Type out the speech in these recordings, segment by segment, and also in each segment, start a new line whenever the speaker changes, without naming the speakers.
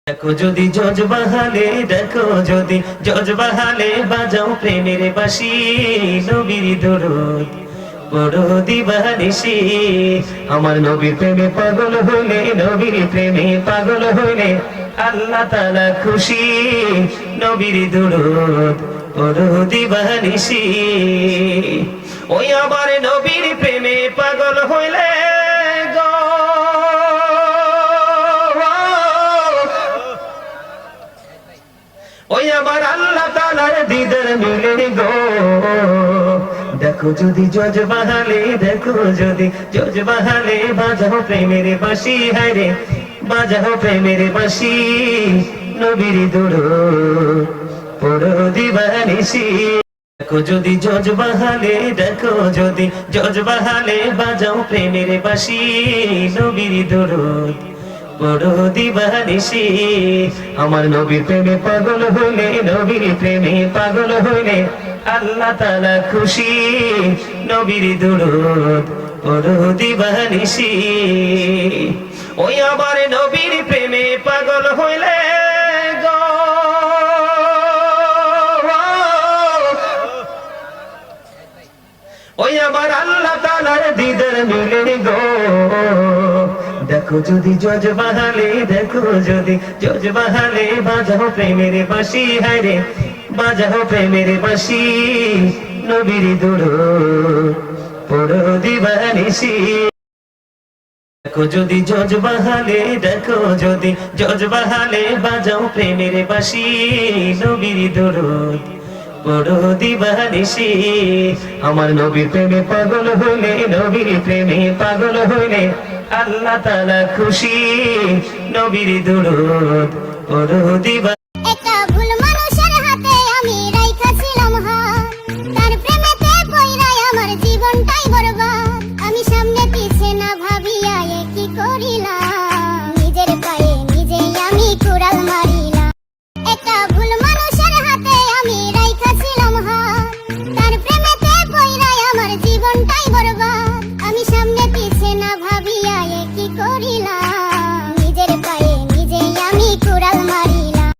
দেখো যদি জজবাহালে, দেখো যদি জজবাহালে বাজাও প্রেমের বাঁশি, নবীর দরুদ পড়ো দিবানিশি। আমার নবীর প্রেমে পাগল হইলে, নবীর প্রেমে পাগল হইলে আল্লাহ তাআলা খুশি। নবীর দরুদ পড়ো দিবানিশি। ওই আমার নবীর প্রেমে পাগল হইলে গো, ওই আমার আল্লাহ তাআলার দিদার মিলে গো। দেখো যদি জজবাহালে, দেখো যদি জজবাহালে বাজাও প্রেমের বাঁশি, হায়রে বাজাও প্রেমের বাঁশি, নবীর দরুদ পড়ো দিবানিশি। দেখো যদি জজবাহালে, দেখো যদি জজবাহালে বাজাও প্রেমের বাঁশি, নবীর দরুদ পড়ো দিবানিশি। আমার নবীর প্রেমে পাগল হইলে, নবীর প্রেমে পাগল হইলে আল্লাহ তাআলা খুশি। নবীর দরুদ পড়ো দিবানিশি। ওই আমার নবীর প্রেমে পাগল হইলে গো, ওই আমার আল্লাহ তাআলার দিদার মিলে গো। দেখো যদি জজবাহালে, দেখো যদি জজবাহালে বাজাও প্রেমের বাঁশি, হায়রে বাজাও প্রেমের বাঁশি, নবীর দরুদ পড়ো দিবানিশি। দেখো যদি জজবাহালে, দেখো যদি জজবাহালে বাজাও প্রেমের বাঁশি, নবীর দরুদ পড়ো দিবানিশি। আমার নবীর প্রেমে পাগল হইলে, নবীর প্রেমে পাগল হইলে আল্লাহ তাআলা খুশি। নবীর দরুদ পড়ো দিবানিশি।
একটা ভুল মানুষের হাতে আমি রাইখাছিলাম হাত, তার প্রেমেতে পইড়াই আমার জীবনটাই বরবাদ। আমি সামনে পিছে না ভাবিয়া কি করিলাম, নিজের পায়ে নিজেই আমি কুড়াল মারিলাম। একটা ভুল মানুষের হাতে আমি রাইখাছিলাম হাত, তার প্রেমেতে পইড়াই আমার জীবনটাই বরবাদ। আমি সামনে পিছে না ভাবিয়া কি করিলাম, নিজের পায়ে নিজেই আমি কুড়াল মারিলাম।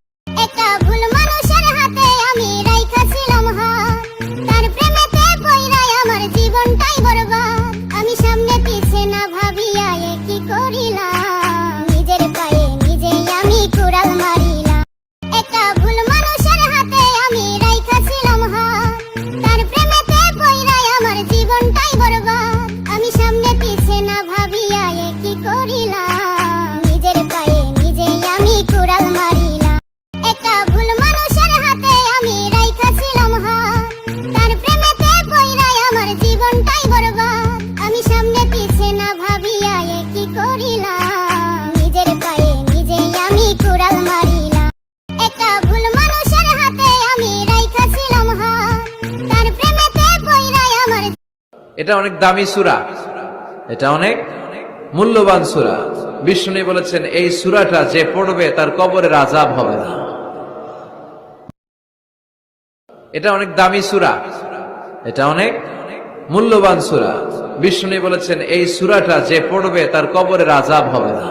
একটা ভুল মানুষের হাতে আমি রাইখাছিলাম হাত, তার প্রেমেতে পইড়াই আমার জীবনটাই বরবাদ। আমি সামনে পিছে না ভাবিয়া কি করিলাম, নিজের পায়ে নিজেই আমি কুড়াল মারিলাম। একটা ভুল মানুষের হাতে আমি রাইখাছিলাম হাত, তার প্রেমেতে পইড়াই আমার জীবনটাই বরবাদ। আমি সামনে পিছে না ভাবিয়া কি করিলাম, নিজের পায়ে নিজেই আমি কুড়াল মারিলাম। একটা ভুল মানুষের হাতে আমি রাইখাছিলাম হাত, তার প্রেমেতে পইড়াই আমার জীবনটাই বরবাদ। আমি সামনে পিছে না ভাবিয়া কি করিলাম, নিজের পায়ে নিজেই আমি কুড়াল মারিলাম। একটা ভুল মানুষের হাতে আমি রাইখাছিলাম হাত, তার প্রেমেতে পইড়াই আমার।
এটা অনেক দামি সূরা, এটা অনেক মূল্যবান সূরা। বিষ্ণু বলেছেন এই সূরাটা যে পড়বে তার কবরের আযাব হবে না। এটা অনেক দামি সূরা, এটা অনেক মূল্যবান সূরা। বিষ্ণু বলেছেন এই সূরাটা যে পড়বে তার কবরের আযাব হবে না।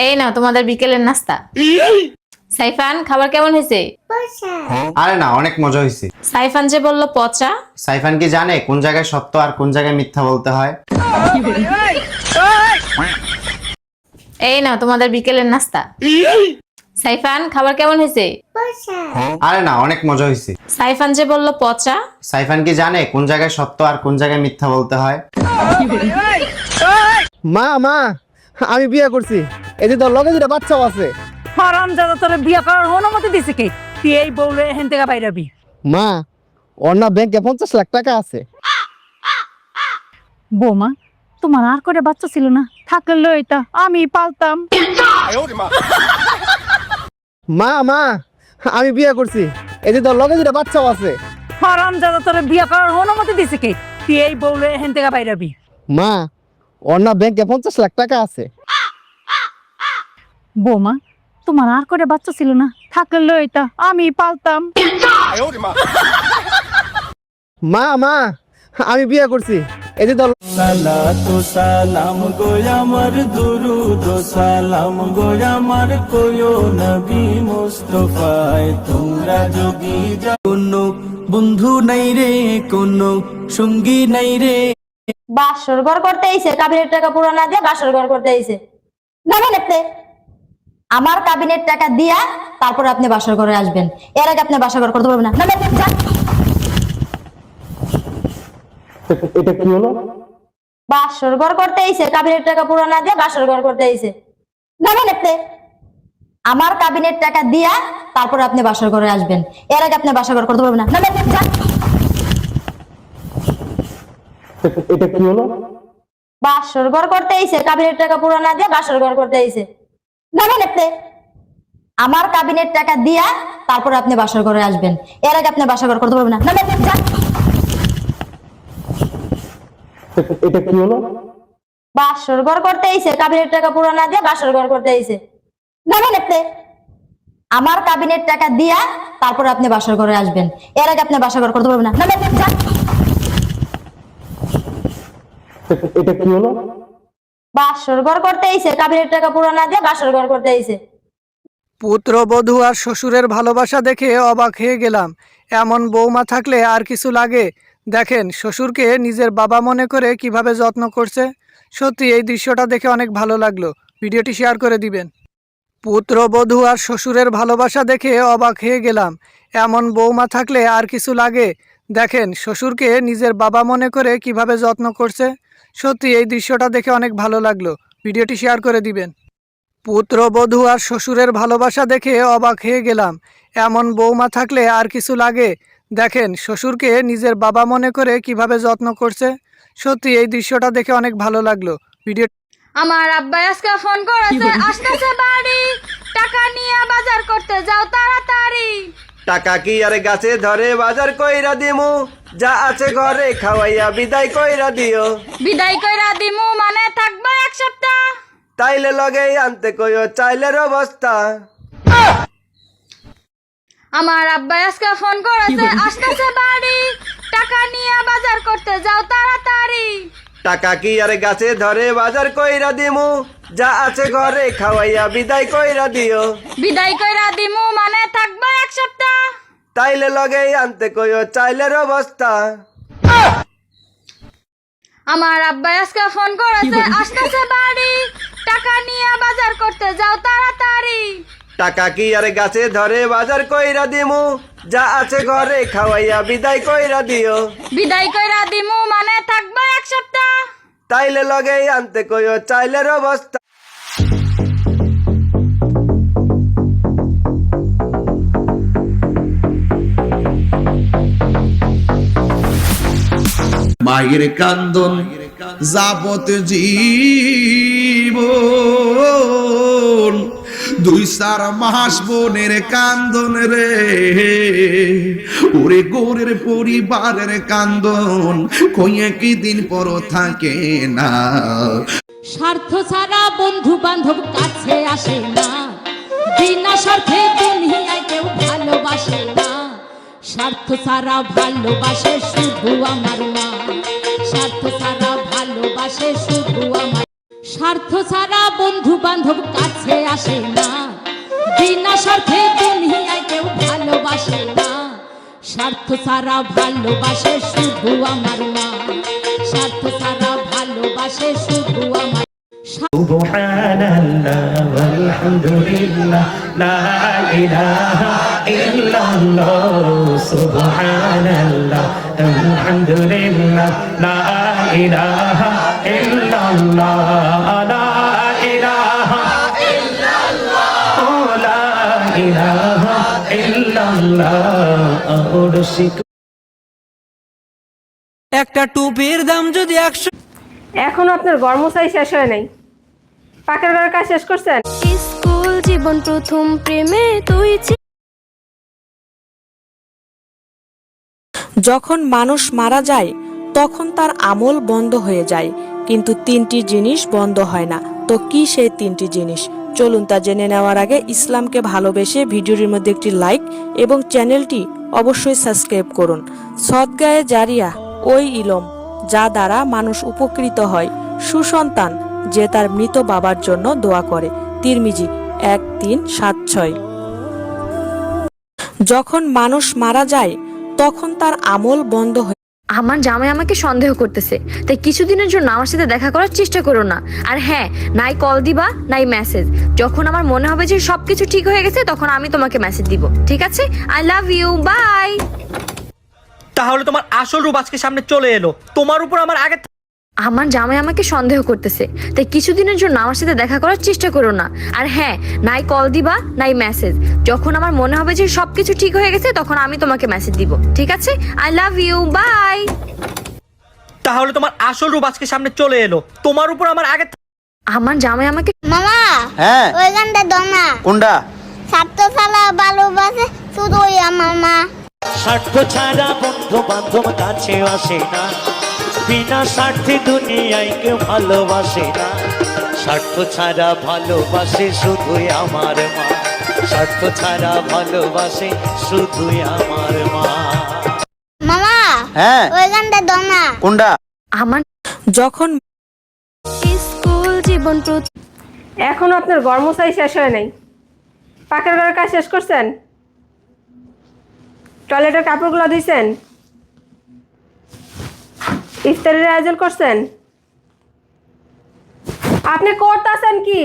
এই নাও তোমাদের বিকেলের নাস্তা। সাইফান, খাবার কেমন হয়েছে?
আরে না, অনেক মজা হয়েছে।
সাইফান যে বললো পচা।
সাইফান কি জানে কোন জায়গায় সত্য আর কোন জায়গায় মিথ্যা বলতে হয়?
এই নাও তোমাদের বিকেলের নাস্তা। সাইফান, খাবার কেমন হয়েছে?
আরে না, অনেক মজা হয়েছে।
সাইফান যে বললো পচা।
সাইফান কি জানে কোন জায়গায় সত্য আর কোন জায়গায় মিথ্যা বলতে হয়?
মা মা, আমি বিয়ে করছি, এই যে তোর লগে দুটা বাচ্চাও আছে।
হারামজাদা তোরে বিয়ে করার অনুমতি দিছে কে? তুই এই বউলে এখান থেকে বাইরাবি।
মা, ওর না ব্যাংকে 50 লাখ টাকা আছে।
বৌমা, তোমার আর করে বাচ্চা ছিল না, থাকলে এটা আমি পালতাম।
মা মা আমি বিয়ে করছি, এই যে তোর লগে দুটা বাচ্চাও আছে।
হারামজাদা, তোরে বিয়ে করার অনুমতি দিছে কে? তুই এই বউলে এখান থেকে বাইরাবি।
মা ওর না ব্যাংকে 50 লাখ টাকা আছে।
বৌমা, তোমার আর করে বাচ্চা ছিল না, থাকলে এটা আমি পালতাম।
মা মা আমি বিয়ে করছি, এই যে তোর
সালাতু সালাম গো আমার দুরুদ সালাম গো আমার কোয়ো নবী মুস্তাফায় তোমরা যোগী কোনো বন্ধু নাই রে, কোনো সঙ্গী নাই রে।
বাসর ঘর করতে আইছে, কাবিনের টাকা পুরো না দিয়ে বাসর ঘর করতে আইছে। যাবেন আপনি, আমার কাবিনের টাকা দিয়া তারপরে আপনি বাসর ঘরে আসবেন, এর আগে আপনি বাসর ঘর করতে পারবেন না। নামেন, যান।
এটা কি হলো?
বাসর ঘর করতে আইছে, কাবিনের টাকা পুরো না দিয়ে বাসর ঘর করতে আইছে। যাবেন আপনি, আমার কাবিনের টাকা দিয়া তারপরে আপনি বাসর ঘরে আসবেন, এর আগে আপনি বাসর ঘর করতে পারবেন না। নামেন, যান।
এটা কি হলো?
বাসর ঘর করতে আইছে, কাবিনের টাকা পুরো না দিয়ে বাসর ঘর করতে আইছে। যাবেন আপনি, আমার কাবিনের টাকা দিয়া তারপরে আপনি বাসর ঘরে আসবেন, এর আগে আপনি বাসর ঘর করতে পারবেন না। নামেন, যান।
এটা কি হলো?
বাসর ঘর করতে আইছে, কাবিনের টাকা পুরো না দিয়ে বাসর ঘর করতে আইছে। যাবেন আপনি, আমার কাবিনের টাকা দিয়া তারপরে আপনি বাসর ঘরে আসবেন, এর আগে আপনি বাসর ঘর করতে পারবেন না। নামেন, যান।
এটা কি হলো?
বাসর ঘর করতে আইছে, কাবিনের টাকা পুরো না দিয়ে বাসর ঘর করতে আইছে।
পুত্রবধূ আর শ্বশুরের ভালোবাসা দেখে অবাক হয়ে গেলাম। এমন বৌমা থাকলে আর কিছু লাগে? দেখেন শ্বশুরকে নিজের বাবা মনে করে কিভাবে যত্ন করছে। সত্যি এই দৃশ্যটা দেখে অনেক ভালো লাগলো। ভিডিওটি শেয়ার করে দিবেন। পুত্রবধূ আর শ্বশুরের ভালোবাসা দেখে অবাক হয়ে গেলাম। এমন বৌমা থাকলে আর কিছু লাগে? দেখেন শ্বশুরকে নিজের বাবা মনে করে কিভাবে যত্ন করছে। সত্যি এই দৃশ্যটা দেখে অনেক ভালো লাগলো। ভিডিওটি শেয়ার করে দিবেন। পুত্রবধূ আর শ্বশুরের ভালোবাসা দেখে অবাক হয়ে গেলাম। এমন বৌমা থাকলে আর কিছু লাগে? দেখেন শ্বশুরকে নিজের বাবা মনে করে কিভাবে যত্ন করছে। সত্যি এই দৃশ্যটা দেখে অনেক ভালো লাগলো। ভিডিও
আমার আব্বা আজকে ফোন করেছে, আসতেছে বাড়ি, টাকা নিয়ে বাজার করতে যাও তাড়াতাড়ি।
টাকা কি আর গাছে ধরে বাজার কইরা দিমু, যা আছে ঘরে খাওয়াইয়া বিদায় কইরা দিও।
বিদায় কইরা দিমু মানে থাকবে এক সপ্তাহ।
তাইলে লগে আনতে কইও চাইলের অবস্থা।
আমার আব্বা আজকে ফোন করেছে, আসতেছে বাড়ি, টাকা নিয়ে বাজার করতে যাও তাড়াতাড়ি।
টাকা কি আর গাছে ধরে বাজার কইরা দিমু, যা আছে ঘরে খাওয়াইয়া বিদায় কইরা দিও।
বিদায় কইরা দিমু মানে থাকবে এক সপ্তাহ।
তাইলে লগে আনতে কইও চাইলের অবস্থা।
আমার আব্বা আজকে ফোন করেছে, আসতেছে বাড়ি, টাকা নিয়ে বাজার করতে যাও তাড়াতাড়ি।
টাকা কি আর গাছে ধরে বাজার কইরা দিমু, যা আছে ঘরে খাওয়াইয়া বিদায় কইরা দিও।
বিদায় কইরা দিমু মানে থাকবে এক সপ্তাহ।
তাইলে লগে আনতে কইও চাইলের অবস্থা।
মায়ের কান্দন যাবত জীবন, 2-4 মাস বোনের কান্দন রে, ওরে গোরের পরিবারের কান্দন কইয়া কি দিন পর থাকে না।
স্বার্থ ছাড়া বন্ধু বান্ধব কাছে আসে না, বিনা স্বার্থে দুনিয়ায় কেউ ভালোবাসে না। স্বার্থ ছাড়া ভালোবাসে শুধু আমার মা, স্বার্থ ছাড়া ভালোবাসে শুধু আমার। স্বার্থ ছাড়া বন্ধু বান্ধব কাছে আসে না, বিনা স্বার্থে দুনিয়ায় কেউ ভালোবাসে না। স্বার্থ ছাড়া ভালোবাসে শুধু আমার মা, স্বার্থ ছাড়া ভালোবাসে শুধু আমার।
সুবহানাল্লাহ ওয়ালহামদুলিল্লাহ লা ইলাহা ইল্লাল্লাহ। সুবহানাল্লাহ আলহামদুলিল্লাহ লা ইলাহা ইল্লাল্লাহ। লা ইলাহা ইল্লাল্লাহ লা ইলাহা ইল্লাল্লাহ।
একটা টুপির দাম যদি 100
এখনো আপনার গর্মচাই শেষ হয় নাই পাকের ঘরের কাজ শেষ করছেন
স্কুল জীবন প্রথম প্রেমে তুই
যখন মানুষ মারা যায় তখন তার আমল বন্ধ হয়ে যায়, কিন্তু তিনটি জিনিস বন্ধ হয় না। তো কি সেই তিনটি জিনিস? চলুন তা জেনে নেওয়ার আগে ইসলামকে ভালোবেসে ভিডিওটির মধ্যে একটি লাইক এবং চ্যানেলটি অবশ্যই সাবস্ক্রাইব করুন। সদগায়ে জারিয়া ওই ইলম যা দ্বারা মানুষ উপকৃত হয়, সুসন্তান যে তার মৃত বাবার জন্য দোয়া করে। তিরমিজি 1376। যখন মানুষ মারা যায় তখন তার আমল বন্ধ হয়।
আমার জামাই আমাকে সন্দেহ করতেছে, তাই কিছুদিনের জন্য আমার সাথে দেখা করার চেষ্টা করো না। আর হ্যাঁ, নাই কল দিবা নাই মেসেজ। যখন আমার মনে হবে যে সবকিছু ঠিক হয়ে গেছে তখন আমি তোমাকে মেসেজ দিব, ঠিক আছে? I love you, bye.
তাহলে তোমার আসল রূপ আজকে সামনে চলে এলো। তোমার উপর আমার আগে
আমার জামাই আমাকে সন্দেহ করতেছে, তাই কিছুদিনের জন্য আমার সাথে দেখা করার চেষ্টা করো না। আর হ্যাঁ, নাই কল দিবা নাই মেসেজ। যখন আমার মনে হবে যে সবকিছু ঠিক হয়ে গেছে তখন আমি তোমাকে মেসেজ দিব, ঠিক আছে? I love you, bye.
তাহলে তোমার আসল রূপ আজকে সামনে চলে এলো। তোমার উপর আমার আগে
আমার জামাই আমাকে
মামা
হ্যাঁ
ওই গানটা দাও না
কোনটা?
স্বার্থ ছাড়া ভালোবাসে শুধু ওই আমার মা
স্বার্থ ছাড়া বন্ধু বান্ধব কাছে আসে না, বিনা স্বার্থে দুনিয়ায় কেউ ভালোবাসে না। স্বার্থ ছাড়া ভালোবাসে শুধুই আমার মা, স্বার্থ ছাড়া ভালোবাসে শুধুই আমার মা।
মামা
হ্যাঁ
ওই গানটা দাও না
কোনটা?
আমার যখন
স্কুল জীবন প্রথম
এখনো আপনার গর্মচাই শেষ হয় নাই পাকের ঘরের কাজ শেষ করছেন টয়লেটের কাপড়গুলো ধুইছেন ইফতারের আয়োজন করছেন আপনি করতেছেন কি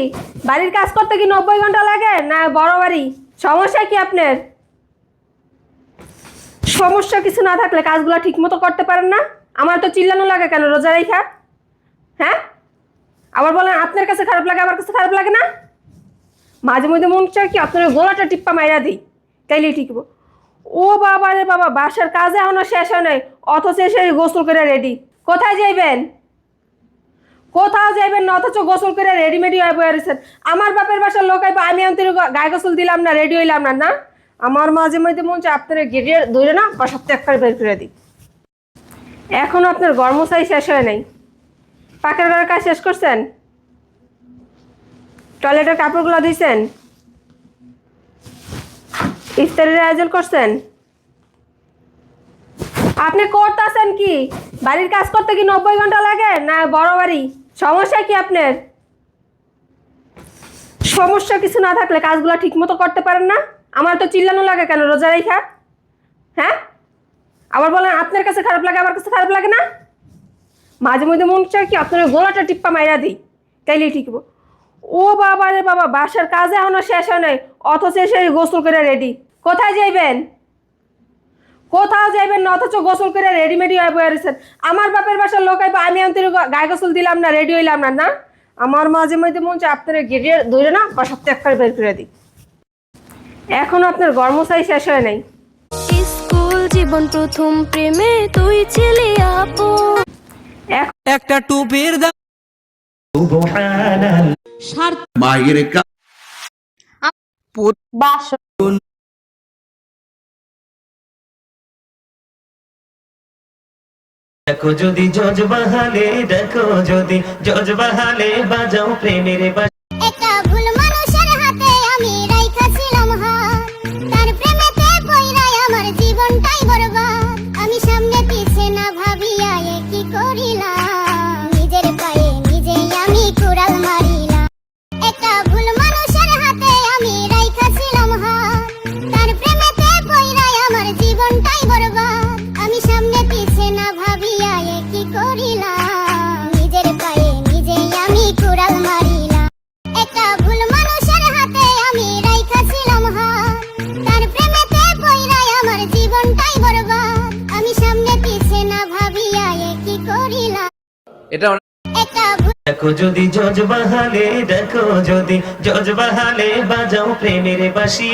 বাড়ির কাজ করতে কি 90 ঘন্টা লাগে না বড় বাড়ি সমস্যা কি আপনার সমস্যা কিছু না থাকলে কাজগুলো ঠিক মতো করতে পারেন না আমার তো চিল্লানো লাগে কেন রোজা রাইখা হ্যাঁ আবার বলেন আপনার কাছে খারাপ লাগে আমার কাছে খারাপ লাগে না মাঝে মধ্যে মন চায় কি আপনার গোলাটা টিপ্পা মাইরা দিই তাইলেই ঠিক হবো ও বাবা রে বাবা বাসার কাজে এখনো শেষ হয় নাই অথচ এসে গোসল করে রেডি কোথায় যাইবেন কোথাও যাইবেন না অথচ গোসল করে রেডিমেডি হয়ে বয়ে রয়েছেন আমার বাপের বাসার লোক আইবা আমি আনতে গায়ে গোসল দিলাম না রেডি হইলাম না না আমার মাঝে মধ্যে মন চায় আপনার গেড়িয়ে ধরে না বা সপ্তাহে একবার বের করে দিই এখনো আপনার গর্মচাই শেষ হয় নাই পাকের ঘরের কাজ শেষ করছেন টয়লেটের কাপড়গুলো ধুইছেন ইফতারের আয়োজন করছেন আপনি করতেছেন কি বাড়ির কাজ করতে কি 90 ঘন্টা লাগে না বড় বাড়ি সমস্যা কি আপনার সমস্যা কিছু না থাকলে কাজগুলো ঠিক মতো করতে পারেন না আমার তো চিল্লানো লাগে কেন রোজা রাইখা হ্যাঁ আবার বলেন আপনার কাছে খারাপ লাগে আমার কাছে খারাপ লাগে না মাঝে মধ্যে মন চায় কি আপনার গোলাটা টিপ্পা মাইরা দিই তাইলেই ঠিক হবো ও বাবা রে বাবা বাসার কাজে এখনো শেষ হয় নাই অথচ এসে গোসল করে রেডি কোথায় যাইবেন কোথাও যাইবেন না অথচ গোসল করে রেডিমেডি হয়ে বয়ে রয়েছেন আমার বাপের বাসার লোক আইবা আমি আনতে গায়ে গোসল দিলাম না রেডি হইলাম না না আমার মাঝে মধ্যে মন চায় আপনার গেড়িয়ে ধরে না বা সপ্তাহে একবার বের করে দিই এখনো আপনার গর্মচাই শেষ হয় নাই
স্কুল জীবন প্রথম প্রেমে তুই ছিলি আপন
একটা টুপির দাম
মায়ের
বাসর
দেখো যদি জজবাহালে, দেখো যদি জজবাহালে বাজাও প্রেমের বাজা।
একটা ভুল মানুষের হাতে আমি রাইখা ছিলাম হাত তার প্রেমেতে পইড়াই আমার জীবনটাই বরবাদ আমি সামনে পিছে না ভাবিয়া কি করিলাম নিজের পায়ে নিজেই আমি কুড়াল মারিলাম একটা ভুল মানুষের হাতে আমি রাইখা ছিলাম হাত তার প্রেমেতে পইড়াই আমার জীবনটাই বরবাদ আমি সামনে পিছে না ভাবিয়া কি করিলাম নিজের পায়ে নিজেই আমি কুড়াল মারিলাম একটা ভুল মানুষের হাতে আমি রাইখা ছিলাম হাত তার প্রেমেতে পইড়াই আমার জীবনটাই বরবাদ আমি সামনে পিছে না ভাবিয়া কি করিলাম
এটা
একটা ভুল
দেখো যদি জজবাহালে, দেখো যদি জজবাহালে বাজাও প্রেমের বাঁশি।